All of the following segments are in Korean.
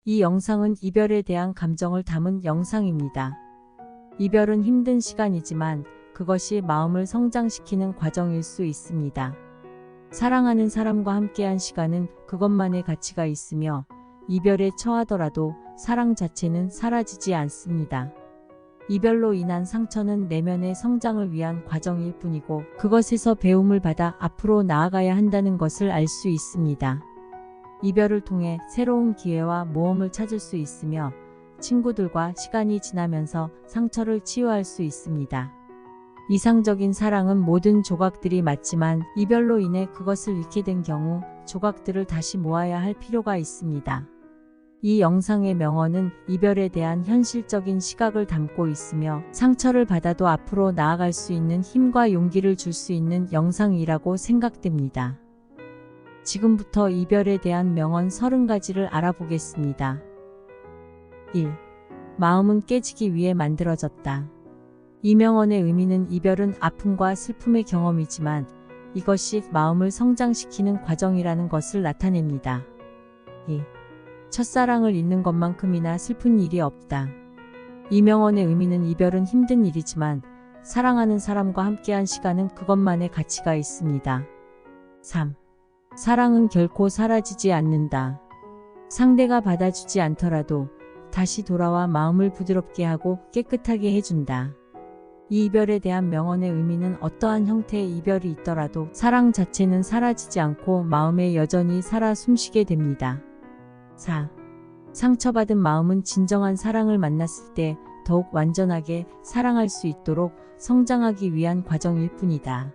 이 영상은 이별에 대한 감정을 담은 영상입니다. 이별은 힘든 시간이지만 그것이 마음을 성장시키는 과정일 수 있습니다. 사랑하는 사람과 함께한 시간은 그것만의 가치가 있으며 이별에 처하더라도 사랑 자체는 사라지지 않습니다. 이별로 인한 상처는 내면의 성장을 위한 과정일 뿐이고 그것에서 배움을 받아 앞으로 나아가야 한다는 것을 알 수 있습니다. 이별을 통해 새로운 기회와 모험을 찾을 수 있으며 친구들과 시간이 지나면서 상처를 치유할 수 있습니다. 이상적인 사랑은 모든 조각들이 맞지만 이별로 인해 그것을 잃게 된 경우 조각들을 다시 모아야 할 필요가 있습니다. 이 영상의 명언은 이별에 대한 현실적인 시각을 담고 있으며 상처를 받아도 앞으로 나아갈 수 있는 힘과 용기를 줄 수 있는 영상이라고 생각됩니다. 지금부터 이별에 대한 명언 30가지를 알아보겠습니다. 1. 마음은 깨지기 위해 만들어졌다. 이 명언의 의미는 이별은 아픔과 슬픔의 경험이지만 이것이 마음을 성장시키는 과정이라는 것을 나타냅니다. 2. 첫사랑을 잊는 것만큼이나 슬픈 일이 없다. 이 명언의 의미는 이별은 힘든 일이지만 사랑하는 사람과 함께한 시간은 그것만의 가치가 있습니다. 3. 사랑은 결코 사라지지 않는다. 상대가 받아주지 않더라도 다시 돌아와 마음을 부드럽게 하고 깨끗하게 해준다. 이 이별에 대한 명언의 의미는 어떠한 형태의 이별이 있더라도 사랑 자체는 사라지지 않고 마음에 여전히 살아 숨쉬게 됩니다. 4. 상처받은 마음은 진정한 사랑을 만났을 때 더욱 완전하게 사랑할 수 있도록 성장하기 위한 과정일 뿐이다.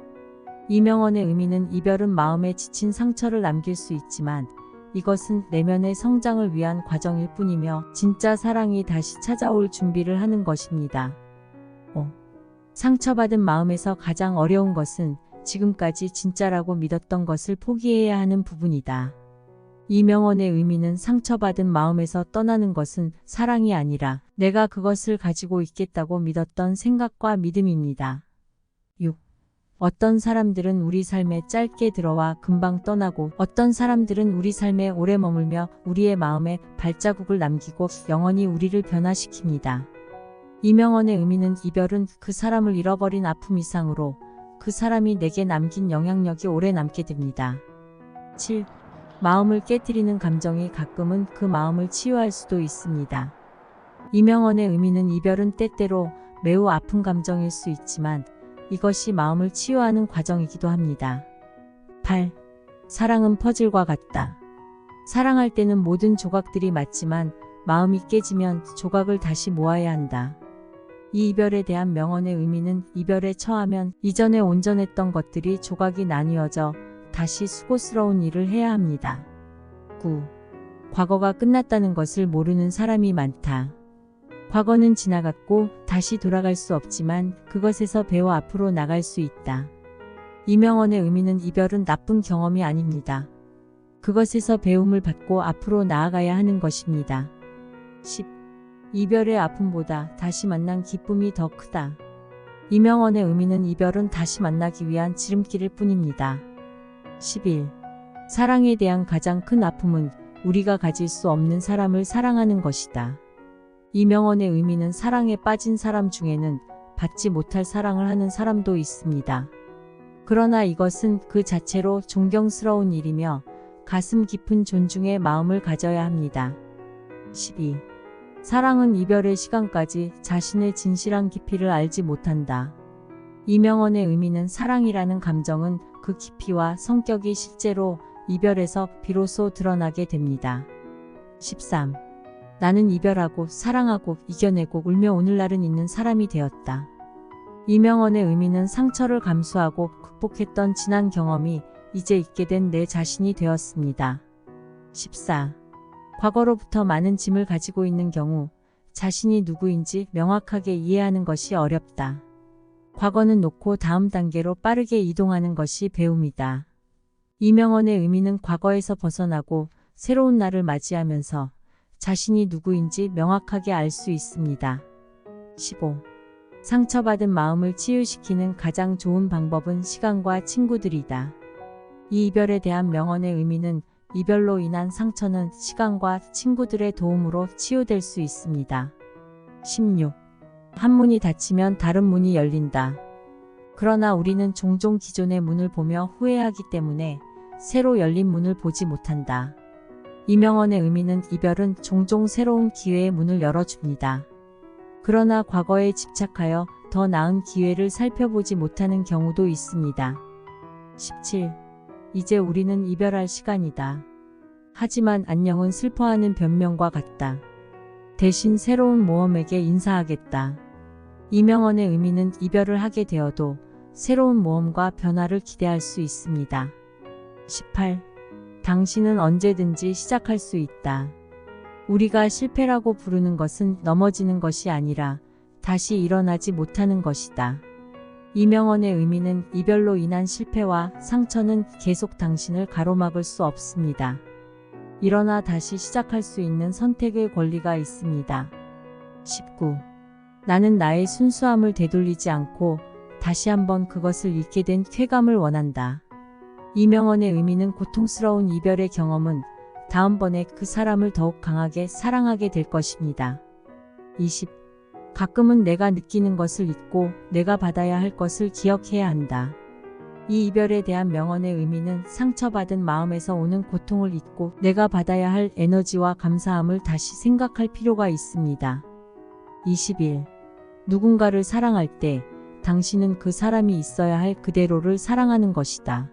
이 명언의 의미는 이별은 마음에 지친 상처를 남길 수 있지만 이것은 내면의 성장을 위한 과정일 뿐이며 진짜 사랑이 다시 찾아올 준비를 하는 것입니다. 5. 상처받은 마음에서 가장 어려운 것은 지금까지 진짜라고 믿었던 것을 포기해야 하는 부분이다. 이 명언의 의미는 상처받은 마음에서 떠나는 것은 사랑이 아니라 내가 그것을 가지고 있겠다고 믿었던 생각과 믿음입니다. 6. 어떤 사람들은 우리 삶에 짧게 들어와 금방 떠나고 어떤 사람들은 우리 삶에 오래 머물며 우리의 마음에 발자국을 남기고 영원히 우리를 변화시킵니다. 이 명언의 의미는 이별은 그 사람을 잃어버린 아픔 이상으로 그 사람이 내게 남긴 영향력이 오래 남게 됩니다. 7. 마음을 깨트리는 감정이 가끔은 그 마음을 치유할 수도 있습니다. 이 명언의 의미는 이별은 때때로 매우 아픈 감정일 수 있지만 이것이 마음을 치유하는 과정이기도 합니다. 8. 사랑은 퍼즐과 같다. 사랑할 때는 모든 조각들이 맞지만 마음이 깨지면 조각을 다시 모아야 한다. 이 이별에 대한 명언의 의미는 이별에 처하면 이전에 온전했던 것들이 조각이 나뉘어져 다시 수고스러운 일을 해야 합니다. 9. 과거가 끝났다는 것을 모르는 사람이 많다. 과거는 지나갔고 다시 돌아갈 수 없지만 그것에서 배워 앞으로 나갈 수 있다. 이 명언의 의미는 이별은 나쁜 경험이 아닙니다. 그것에서 배움을 받고 앞으로 나아가야 하는 것입니다. 10. 이별의 아픔보다 다시 만난 기쁨이 더 크다. 이 명언의 의미는 이별은 다시 만나기 위한 지름길일 뿐입니다. 11. 사랑에 대한 가장 큰 아픔은 우리가 가질 수 없는 사람을 사랑하는 것이다. 이 명언의 의미는 사랑에 빠진 사람 중에는 받지 못할 사랑을 하는 사람도 있습니다. 그러나 이것은 그 자체로 존경스러운 일이며 가슴 깊은 존중의 마음을 가져야 합니다. 12. 사랑은 이별의 시간까지 자신의 진실한 깊이를 알지 못한다. 이 명언의 의미는 사랑이라는 감정은 그 깊이와 성격이 실제로 이별에서 비로소 드러나게 됩니다. 13. 나는 이별하고 사랑하고 이겨내고 울며 오늘날은 있는 사람이 되었다. 이 명언의 의미는 상처를 감수하고 극복했던 지난 경험이 이제 있게 된 내 자신이 되었습니다. 14. 과거로부터 많은 짐을 가지고 있는 경우 자신이 누구인지 명확하게 이해하는 것이 어렵다. 과거는 놓고 다음 단계로 빠르게 이동하는 것이 배움이다. 이 명언의 의미는 과거에서 벗어나고 새로운 날을 맞이하면서 자신이 누구인지 명확하게 알 수 있습니다. 15. 상처받은 마음을 치유시키는 가장 좋은 방법은 시간과 친구들이다. 이 이별에 대한 명언의 의미는 이별로 인한 상처는 시간과 친구들의 도움으로 치유될 수 있습니다. 16. 한 문이 닫히면 다른 문이 열린다. 그러나 우리는 종종 기존의 문을 보며 후회하기 때문에 새로 열린 문을 보지 못한다. 이명언의 의미는 이별은 종종 새로운 기회의 문을 열어줍니다. 그러나 과거에 집착하여 더 나은 기회를 살펴보지 못하는 경우도 있습니다. 17. 이제 우리는 이별할 시간이다. 하지만 안녕은 슬퍼하는 변명과 같다. 대신 새로운 모험에게 인사하겠다. 이명언의 의미는 이별을 하게 되어도 새로운 모험과 변화를 기대할 수 있습니다. 18. 당신은 언제든지 시작할 수 있다. 우리가 실패라고 부르는 것은 넘어지는 것이 아니라 다시 일어나지 못하는 것이다. 이명언의 의미는 이별로 인한 실패와 상처는 계속 당신을 가로막을 수 없습니다. 일어나 다시 시작할 수 있는 선택의 권리가 있습니다. 19. 나는 나의 순수함을 되돌리지 않고 다시 한번 그것을 잃게 된 쾌감을 원한다. 이명언의 의미는 고통스러운 이별의 경험은 다음번에 그 사람을 더욱 강하게 사랑하게 될 것입니다. 20. 가끔은 내가 느끼는 것을 잊고 내가 받아야 할 것을 기억해야 한다. 이 이별에 대한 명언의 의미는 상처받은 마음에서 오는 고통을 잊고 내가 받아야 할 에너지와 감사함을 다시 생각할 필요가 있습니다. 21. 누군가를 사랑할 때 당신은 그 사람이 있어야 할 그대로를 사랑하는 것이다.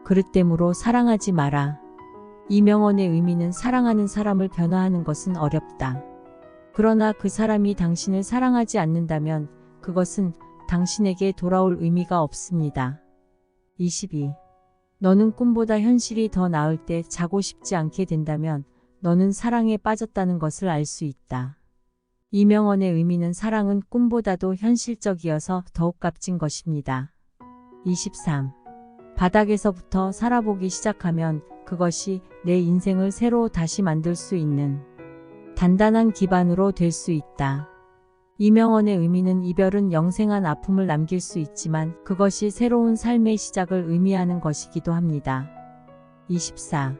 그릇됨으로 사랑하지 마라. 이 명언의 의미는 사랑하는 사람을 변화하는 것은 어렵다. 그러나 그 사람이 당신을 사랑하지 않는다면 그것은 당신에게 돌아올 의미가 없습니다. 22. 너는 꿈보다 현실이 더 나을 때 자고 싶지 않게 된다면 너는 사랑에 빠졌다는 것을 알 수 있다. 이 명언의 의미는 사랑은 꿈보다도 현실적이어서 더욱 값진 것입니다. 23. 바닥에서부터 살아보기 시작하면 그것이 내 인생을 새로 다시 만들 수 있는 단단한 기반으로 될 수 있다. 이 명언의 의미는 이별은 영생한 아픔을 남길 수 있지만 그것이 새로운 삶의 시작을 의미하는 것이기도 합니다. 24.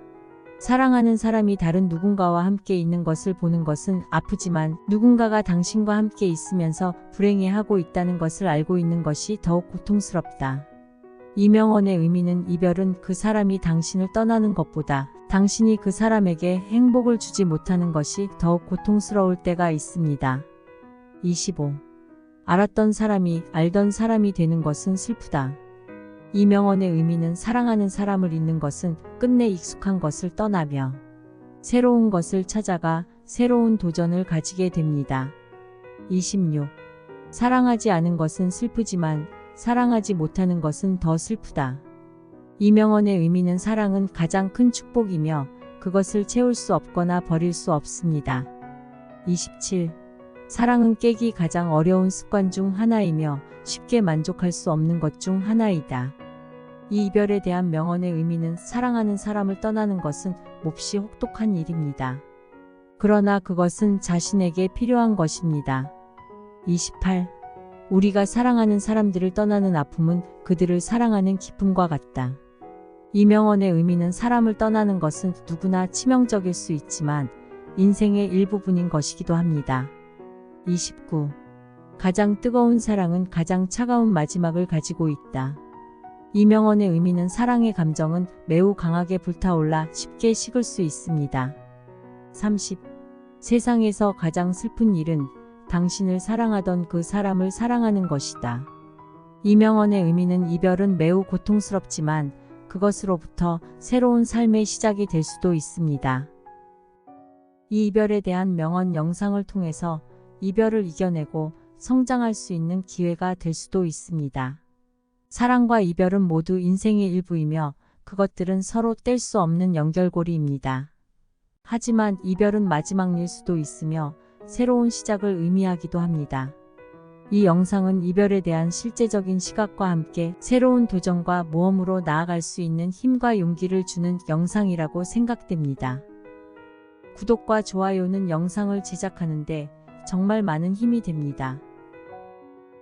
사랑하는 사람이 다른 누군가와 함께 있는 것을 보는 것은 아프지만 누군가가 당신과 함께 있으면서 불행해하고 있다는 것을 알고 있는 것이 더욱 고통스럽다. 이 명언의 의미는 이별은 그 사람이 당신을 떠나는 것보다 당신이 그 사람에게 행복을 주지 못하는 것이 더욱 고통스러울 때가 있습니다. 25. 알았던 사람이 알던 사람이 되는 것은 슬프다. 이 명언의 의미는 사랑하는 사람을 잊는 것은 끝내 익숙한 것을 떠나며 새로운 것을 찾아가 새로운 도전을 가지게 됩니다. 26. 사랑하지 않은 것은 슬프지만 사랑하지 못하는 것은 더 슬프다. 이 명언의 의미는 사랑은 가장 큰 축복이며 그것을 채울 수 없거나 버릴 수 없습니다. 27. 사랑은 깨기 가장 어려운 습관 중 하나이며 쉽게 만족할 수 없는 것 중 하나이다. 이 이별에 대한 명언의 의미는 사랑하는 사람을 떠나는 것은 몹시 혹독한 일입니다. 그러나 그것은 자신에게 필요한 것입니다. 28. 우리가 사랑하는 사람들을 떠나는 아픔은 그들을 사랑하는 기쁨과 같다. 이 명언의 의미는 사람을 떠나는 것은 누구나 치명적일 수 있지만 인생의 일부분인 것이기도 합니다. 29. 가장 뜨거운 사랑은 가장 차가운 마지막을 가지고 있다. 이 명언의 의미는 사랑의 감정은 매우 강하게 불타올라 쉽게 식을 수 있습니다. 30. 세상에서 가장 슬픈 일은 당신을 사랑하던 그 사람을 사랑하는 것이다. 이 명언의 의미는 이별은 매우 고통스럽지만 그것으로부터 새로운 삶의 시작이 될 수도 있습니다. 이 이별에 대한 명언 영상을 통해서 이별을 이겨내고 성장할 수 있는 기회가 될 수도 있습니다. 사랑과 이별은 모두 인생의 일부이며 그것들은 서로 뗄 수 없는 연결고리입니다. 하지만 이별은 마지막일 수도 있으며 새로운 시작을 의미하기도 합니다. 이 영상은 이별에 대한 실제적인 시각과 함께 새로운 도전과 모험으로 나아갈 수 있는 힘과 용기를 주는 영상이라고 생각됩니다. 구독과 좋아요는 영상을 제작하는 데 정말 많은 힘이 됩니다.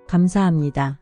감사합니다.